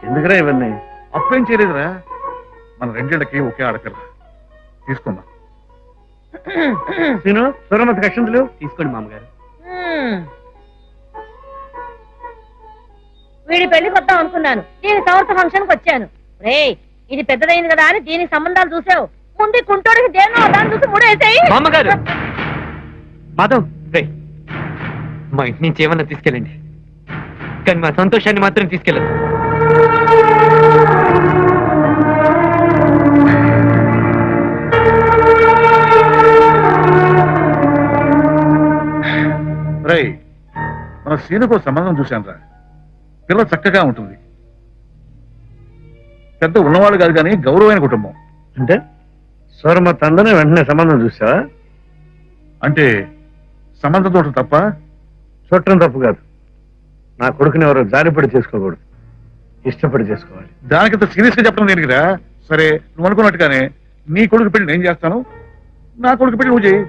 ఎందుకురా ఇవన్నీ? అప్పుడేం చేయలేదురా, మన రెండేళ్లకి ఒకే ఆడపిల్ల. తీసుకుందాం. సీను, సూరమతి కక్షంతులు తీసుకోండి మామగారు. వీడి పెళ్లికి వద్దాం అనుకున్నాను, దీని సంవత్సర ఫంక్షన్ కి వచ్చాను. రే, ఇది పెద్దదైంది కదా అని దీనికి సంబంధాలు చూసావు. ముందు కుంటోడికి దేన్నో దాన్ని చూసి ముడేసాయి. మామగారు, మాధవ్, రే, మా ఇంటి నుంచి ఏమన్నా తీసుకెళ్ళండి, కానీ మా సంతోషాన్ని మాత్రం తీసుకెళ్ళదు. రై, మన సీనుకో సంబంధం చూశాను రా. పిల్ల చక్కగా ఉంటుంది, పెద్ద ఉన్నవాళ్ళు కాదు కానీ గౌరవమైన కుటుంబం. అంటే సూరమతి అందనే వెంటనే సంబంధం చూసావా? అంటే సంబంధం చూడటం తప్ప? చూడటం తప్పు కాదు. నా కొడుకుని ఎవరో జారిపడి చేసుకోకూడదు, ఇష్టపడి చేసుకోవాలి. దానికంత సీరియస్ గా చెప్పడం దేనికిరా? సరే, నువ్వు అనుకున్నట్టుగానే నీ కొడుకు పెళ్లి నేను చేస్తాను, నా కొడుకు పెళ్లి నువ్వు చేయి.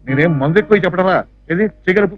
నేనేం మందు ఎక్కువ చెప్పడరా? ఏది చేయగలపు?